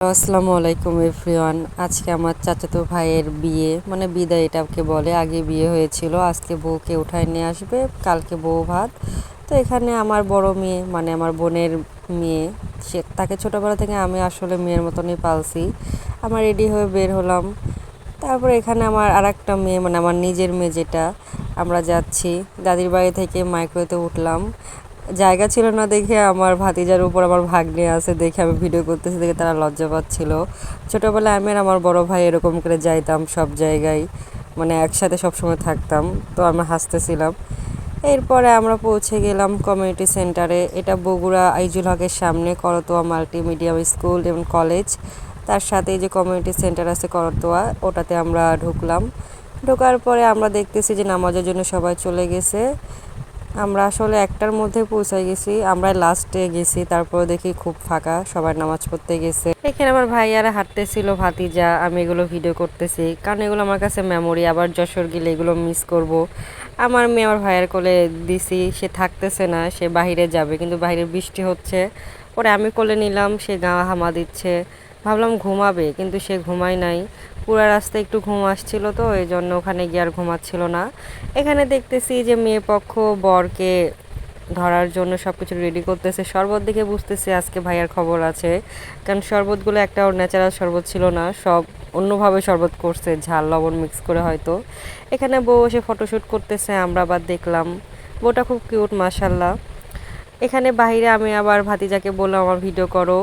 আসসালামু আলাইকুম এভরিওয়ান। আজকে আমার চাচাতো ভাইয়ের বিয়ে, মানে বিদায় এটাকে বলে। আগে বিয়ে হয়েছিল, আজকে বউকে উঠায় নিয়ে আসবে, কালকে বউ ভাত। তো এখানে আমার বড় মেয়ে, মানে আমার বোনের মেয়ে, সে তাকে ছোটোবেলা থেকে আমি আসলে মেয়ের মতনই পালছি। আমার রেডি হয়ে বের হলাম। তারপর এখানে আমার আর একটা মেয়ে, মানে আমার নিজের মেয়ে যেটা, আমরা যাচ্ছি দাদির বাড়ি থেকে মাইক্রোতে উঠলাম। জায়গা ছিল না দেখে আমার ভাতিজার উপর আমার ভাগ্নে আছে দেখে আমি ভিডিও করতেছি দেখে তারা লজ্জা পাচ্ছিল। ছোটোবেলায় আমি আর আমার বড় ভাই এরকম করে যাইতাম সব জায়গায়, মানে একসাথে সবসময় থাকতাম। তো আমি হাসতেছিলাম। এরপরে আমরা পৌঁছে গেলাম কমিউনিটি সেন্টারে। এটা বগুড়া আইজুল হকের সামনে করতোয়া মাল্টিমিডিয়াম স্কুল এবং কলেজ, তার সাথে যে কমিউনিটি সেন্টার আছে করতোয়া, ওটাতে আমরা ঢুকলাম। ঢোকার পরে আমরা দেখতেছি যে নামাজের জন্য সবাই চলে গেছে। আমরা আসলে একটার মধ্যে পৌঁছে গেছি, আমরা লাস্টে গেছি। তারপরে দেখি খুব ফাঁকা, সবাই নামাজ পড়তে গেছে। এখানে আমার ভাইয়ারা হাঁটতেছিল, ভাতিজা, আমি এগুলো ভিডিও করতেছি কারণ এগুলো আমার কাছে মেমোরি। আবার যশোর গেলে এগুলো মিস করব। আমার মেয়ে আমার ভাইয়ের কোলে দিছি, সে থাকতেছে না, সে বাহিরে যাবে, কিন্তু বাইরে বৃষ্টি হচ্ছে। পরে আমি কোলে নিলাম, সে গা হামা দিচ্ছে। ভাবলাম ঘুমাবে, কিন্তু সে ঘুমায় নাই। পুরা রাস্তায় একটু ঘুম আসছিল, তো এই জন্য ওখানে গিয়ে আর ঘুমাচ্ছিল না। এখানে দেখতেছি যে মেয়ে পক্ষ বরকে ধরার জন্য সব কিছু রেডি করতেছে। শরবত দেখে বুঝতেছি আজকে ভাইয়ার খবর আছে, কারণ শরবতগুলো একটাও ন্যাচারাল শরবত ছিল না, সব অন্যভাবে শরবত করছে, ঝাল লবণ মিক্স করে হয়তো। এখানে বউ এসে ফটোশ্যুট করতেছে, আমরা আবার দেখলাম। বউটা খুব কিউট মাশাল্লাহ। এখানে বাইরে আমি আবার ভাতিজাকে বললাম আমার ভিডিও করো।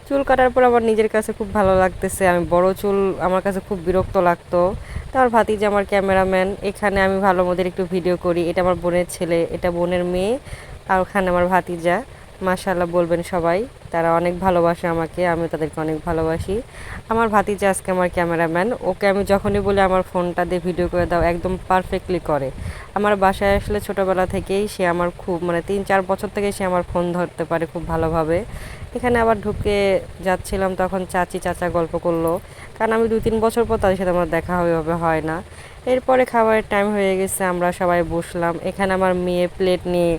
চুল কাটার পর আমার নিজের কাছে খুব ভালো লাগতেছে, আমি বড় চুল আমার কাছে খুব বিরক্ত লাগতো। তো আমার ভাতিজা আমার ক্যামেরাম্যান। এখানে আমি ভালো মদের একটু ভিডিও করি। এটা আমার বোনের ছেলে, এটা বোনের মেয়ে, আর ওখানে আমার ভাতিজা। মাশাল্লাহ বলবেন সবাই, তারা অনেক ভালোবাসে আমাকে, আমি তাদেরকে অনেক ভালোবাসি। আমার ভাতিজা আজকে আমার ক্যামেরাম্যান। ওকে আমি যখনই বলি আমার ফোনটা দিয়ে ভিডিও করে দাও, একদম পারফেক্টলি করে। আমার বাসায় আসলে ছোটোবেলা থেকেই সে আমার খুব, মানে 3-4 বছর থেকে সে আমার ফোন ধরতে পারে খুব ভালোভাবে। এখানে আবার ঢুকে যাচ্ছিলাম, তখন চাচি চাচা গল্প করলো, কারণ আমি 2-3 বছর পর তাদের সাথে আমার দেখা ওইভাবে হয় না। এরপরে খাবারের টাইম হয়ে গেছে, আমরা সবাই বসলাম। এখানে আমার মেয়ে প্লেট নিয়ে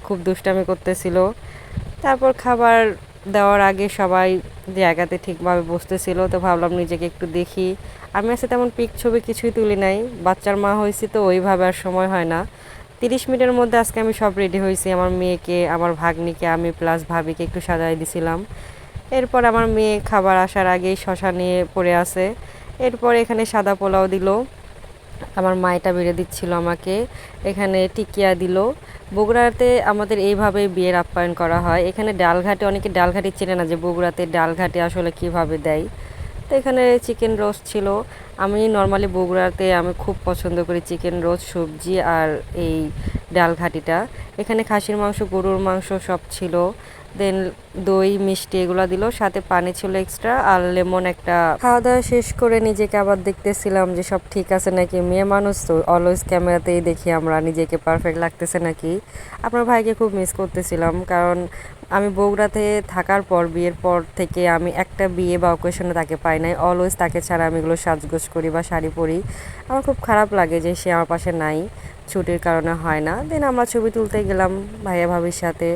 খুব দুষ্টামি করতেছিল। তারপর খাবার দেওয়ার আগে সবাই জায়গাতে ঠিকভাবে বসতেছিল, তো ভাবলাম নিজেকে একটু দেখি। আমি আজকে তেমন পিক ছবি কিছুই তুলি নাই, বাচ্চার মা হয়েছি তো ওইভাবে আর সময় হয় না। 30 মিনিটের মধ্যে আজকে আমি সব রেডি হয়েছি। আমার মেয়েকে, আমার ভাগ্নিকে, আমি প্লাস ভাবিকে একটু সাজাই দিছিলাম। এরপর আমার মেয়ে খাবার আসার আগেই শশা নিয়ে পড়ে আছে। এরপর এখানে সাদা পোলাও দিল, আমার মা এটা বেড়ে দিচ্ছিল আমাকে। এখানে টিকিয়া দিল। বগুড়াতে আমাদের এইভাবেই বিয়ের আপ্যায়ন করা হয়। এখানে ডালঘাটে, অনেকে ডালঘাটি চেনে না যে বগুড়াতে ডালঘাটে আসলে কিভাবে দেয়। তো এখানে চিকেন রোস্ট ছিল। আমি নর্মালি বগুড়াতে আমি খুব পছন্দ করি চিকেন রোস্ট, সবজি আর এই ডালঘাটিটা। এখানে খাসির মাংস, গরুর মাংস সব ছিল। দেন দই মিষ্টি এগুলো দিল, সাথে পানি ছিল এক্সট্রা, আর লেমন একটা। খাওয়া দাওয়া শেষ করে নিজেকে আবার দেখতেছিলাম যে সব ঠিক আছে নাকি। মেয়ে মানুষ তো অলওয়েজ ক্যামেরাতেই দেখি আমরা নিজেকে পারফেক্ট লাগতেছে নাকি। আপনার ভাইকে খুব মিস করতেছিলাম, কারণ আমি বগুড়াতে থাকার পর, বিয়ের পর থেকে আমি একটা বিয়ে বা অকেশনে তাকে পাই নাই। অলওয়েজ তাকে ছাড়া আমি এগুলো সাজগোজ করি বা শাড়ি পরি। আমার খুব খারাপ লাগে যে সে আমার পাশে নাই, ছুটির কারণে হয় না। দেন আমরা ছবি তুলতে গেলাম ভাইয়া ভাবির সাথে।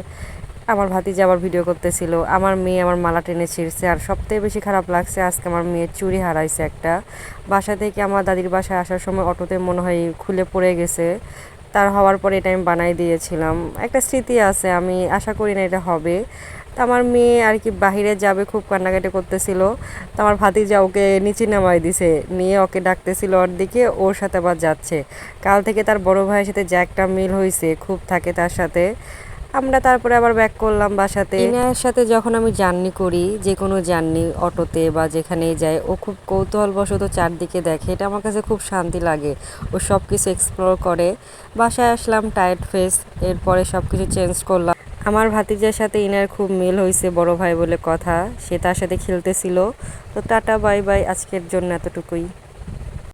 আমার ভাতিজা আবার ভিডিও করতেছিল, আমার মেয়ে আমার মালা টেনে ছিঁড়ছে। আর সবথেকে বেশি খারাপ লাগছে আজকে আমার মেয়ের চুড়ি হারাইছে একটা। বাসা থেকে আমার দাদির বাসায় আসার সময় অটোতে মনে হয় খুলে পড়ে গেছে। তার হওয়ার পরে এটা আমি বানাই দিয়েছিলাম, একটা স্মৃতি আছে, আমি আশা করি না এটা হবে। তো আমার মেয়ে আর কি বাহিরে যাবে, খুব কান্নাকাটি করতেছিল। তো আমার ভাতিজা ওকে নিচে নামাই দিছে, নিয়ে ওকে ডাকতেছিল ওর দিকে, ওর সাথে আবার যাচ্ছে। কাল থেকে তার বড় ভাইয়ের সাথে যে একটা মিল হয়েছে, খুব থাকে তার সাথে। আমরা তারপরে আবার ব্যাক করলাম বাসাতে। ইনার সাথে যখন আমি জার্নি করি, যে কোনো জার্নি অটোতে বা যেখানেই যাই, ও খুব কৌতূহলবশত চারদিকে দেখে, এটা আমার কাছে খুব শান্তি লাগে। ও সব কিছু এক্সপ্লোর করে। বাসায় আসলাম টায়ার্ড ফেস, এরপরে সব কিছু চেঞ্জ করলাম। আমার ভাতিজার সাথে ইনার খুব মিল হয়েছে, বড় ভাই বলে কথা, সে তার সাথে খেলতেছিল। তো টাটা বাই বাই, আজকের জন্য এতটুকুই।